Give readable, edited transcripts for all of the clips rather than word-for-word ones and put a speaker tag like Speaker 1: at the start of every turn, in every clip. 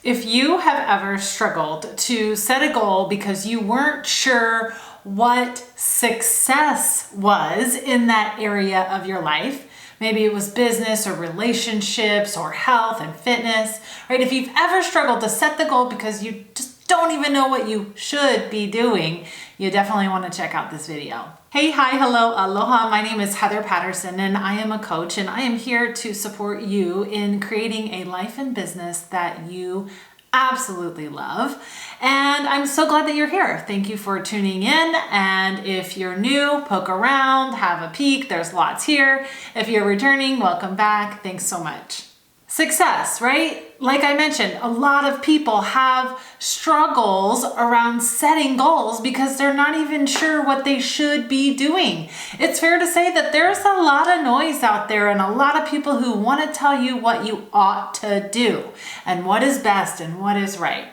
Speaker 1: If you have ever struggled to set a goal because you weren't sure what success was in that area of your life, maybe it was business or relationships or health and fitness, right? If you've ever struggled to set the goal because you just don't even know what you should be doing, you definitely want to check out this video. Hey, hi, hello, aloha. My name is Heather Patterson and I am a coach, and I am here to support you in creating a life and business that you absolutely love. And I'm so glad that you're here. Thank you for tuning in. And if you're new, poke around, have a peek. There's lots here. If you're returning, welcome back. Thanks so much. Success, right? Like I mentioned, a lot of people have struggles around setting goals because they're not even sure what they should be doing. It's fair to say that there's a lot of noise out there and a lot of people who want to tell you what you ought to do and what is best and what is right.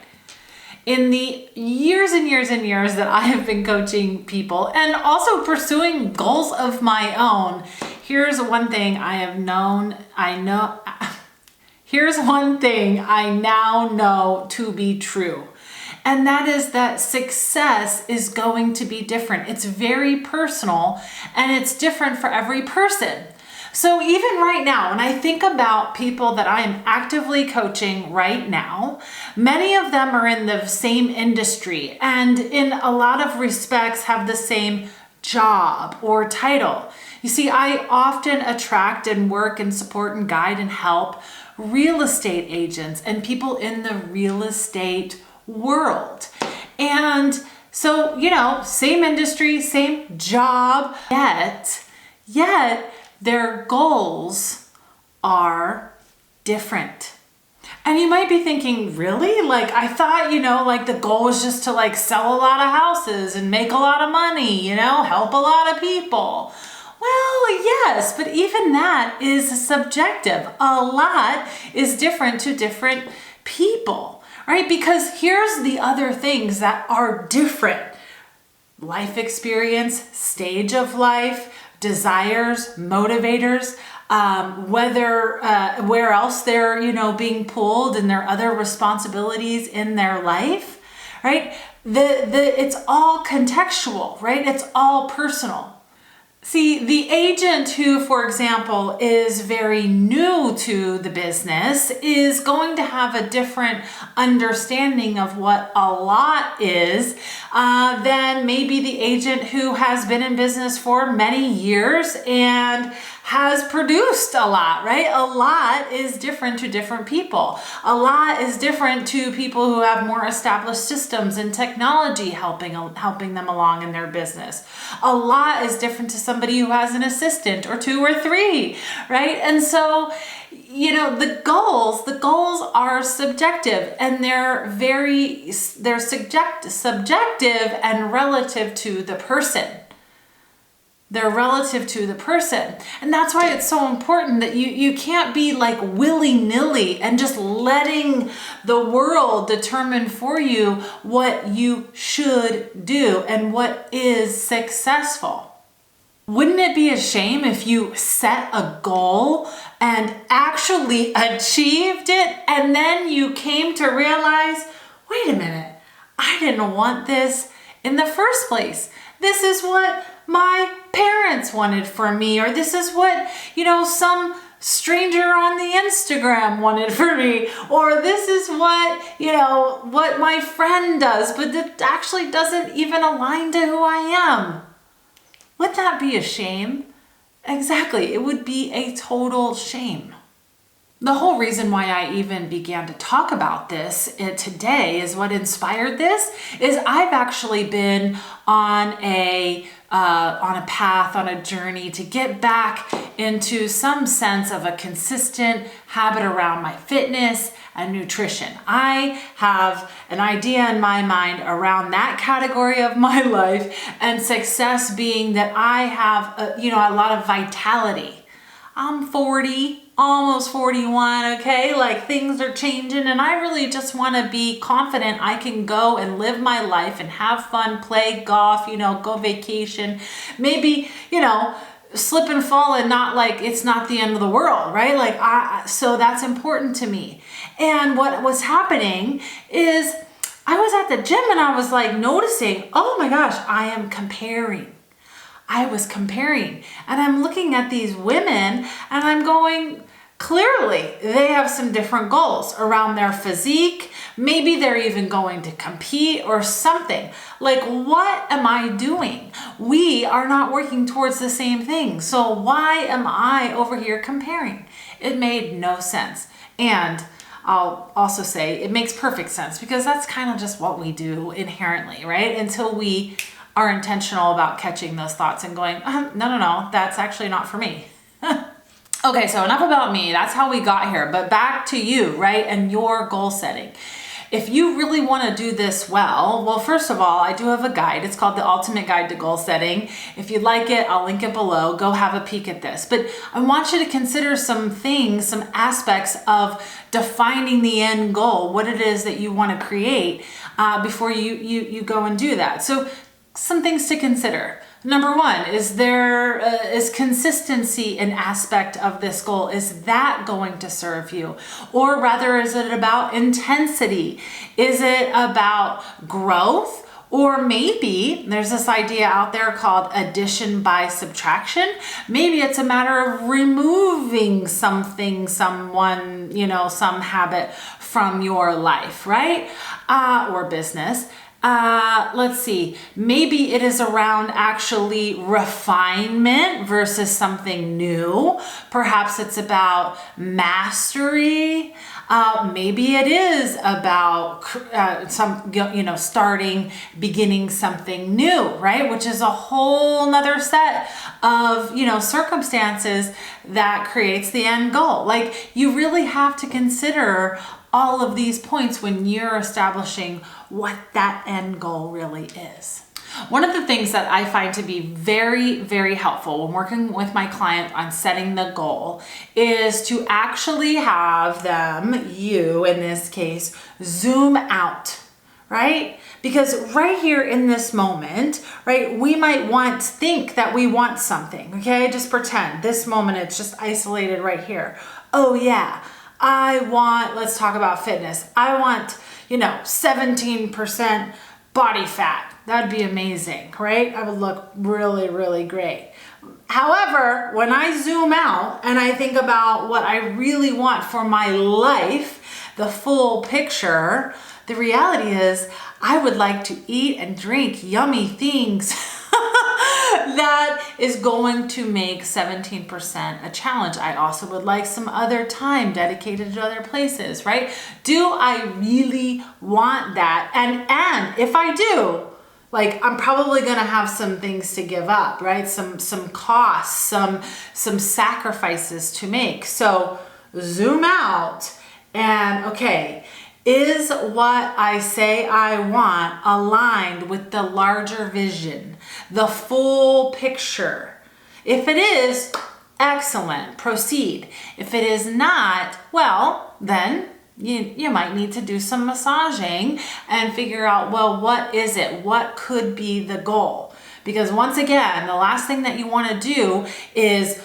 Speaker 1: In the years and years and years that I have been coaching people and also pursuing goals of my own, here's one thing Here's one thing I now know to be true, and that is that success is going to be different. It's very personal and it's different for every person. So even right now, when I think about people that I am actively coaching right now, many of them are in the same industry and in a lot of respects have the same job or title. You see, I often attract and work and support and guide and help real estate agents and people in the real estate world. And so, same industry, same job, yet their goals are different. And you might be thinking, really? I thought, the goal was just to sell a lot of houses and make a lot of money, help a lot of people. Well, yes, but even that is subjective. A lot is different to different people, right? Because here's the other things that are different. Life experience, stage of life, desires, motivators, where else they're, being pulled and their other responsibilities in their life, right? It's all contextual, right? It's all personal. See, the agent who, for example, is very new to the business is going to have a different understanding of what a lot is than maybe the agent who has been in business for many years and has produced a lot, right? A lot is different to different people. A lot is different to people who have more established systems and technology helping them along in their business. A lot is different to somebody who has an assistant or two or three, right? And so, the goals are subjective, and they're subjective and relative to the person. They're relative to the person. And that's why it's so important that you can't be willy-nilly and just letting the world determine for you what you should do and what is successful. Wouldn't it be a shame if you set a goal and actually achieved it and then you came to realize, wait a minute, I didn't want this in the first place. This is what my parents wanted for me, or this is what, some stranger on the Instagram wanted for me, or this is what my friend does, but it actually doesn't even align to who I am. Would that be a shame? Exactly, it would be a total shame. The whole reason why I even began to talk about this today is what inspired this is I've actually been on a path, on a journey to get back into some sense of a consistent habit around my fitness and nutrition. I have an idea in my mind around that category of my life, and success being that I have a lot of vitality. I'm 40. Almost 41, okay? Things are changing, and I really just want to be confident I can go and live my life and have fun, play golf, go vacation, maybe, slip and fall and not it's not the end of the world, right? So that's important to me. And what was happening is I was at the gym and I was like noticing, oh my gosh, I am comparing. I was comparing, and I'm looking at these women and I'm going, clearly they have some different goals around their physique. Maybe they're even going to compete or something. Like, what am I doing? We are not working towards the same thing. So why am I over here comparing? It made no sense. And I'll also say it makes perfect sense, because that's kind of just what we do inherently, right? Until we are intentional about catching those thoughts and going, no, that's actually not for me. Okay, so enough about me. That's how we got here. But back to you, right? And your goal setting. If you really want to do this well, first of all, I do have a guide. It's called The Ultimate Guide to Goal Setting. If you'd like it, I'll link it below. Go have a peek at this. But I want you to consider some things, some aspects of defining the end goal, what it is that you want to create before you go and do that. So some things to consider. Number one, is consistency an aspect of this goal? Is that going to serve you? Or rather, is it about intensity? Is it about growth? Or maybe there's this idea out there called addition by subtraction. Maybe it's a matter of removing something, someone, some habit from your life, right? Or business. Let's see, maybe it is around actually refinement versus something new. Perhaps it's about mastery. Maybe it is about beginning something new, right? Which is a whole nother set of, circumstances that creates the end goal. Like, you really have to consider all of these points when you're establishing what that end goal really is. One of the things that I find to be very, very helpful when working with my client on setting the goal is to actually have them, you in this case, zoom out, right? Because right here in this moment, right, we might think that we want something, okay? Just pretend this moment, it's just isolated right here. Oh yeah, let's talk about fitness. I want, 17% body fat. That'd be amazing, right? I would look really, really great. However, when I zoom out and I think about what I really want for my life, the full picture, the reality is I would like to eat and drink yummy things that is going to make 17% a challenge. I also would like some other time dedicated to other places, right? Do I really want that? And if I do, I'm probably going to have some things to give up, right? Some costs, some sacrifices to make. So zoom out and, okay, is what I say I want aligned with the larger vision, the full picture? If it is, excellent, proceed. If it is not, well, then you might need to do some massaging and figure out, what is it? What could be the goal? Because once again, the last thing that you want to do is,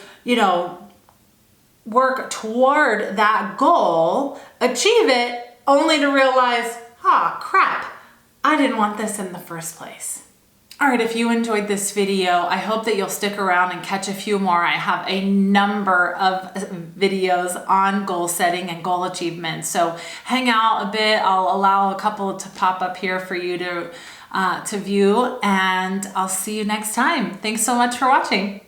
Speaker 1: work toward that goal, achieve it, only to realize, crap, I didn't want this in the first place. All right, if you enjoyed this video, I hope that you'll stick around and catch a few more. I have a number of videos on goal setting and goal achievement. So hang out a bit. I'll allow a couple to pop up here for you to view, and I'll see you next time. Thanks so much for watching.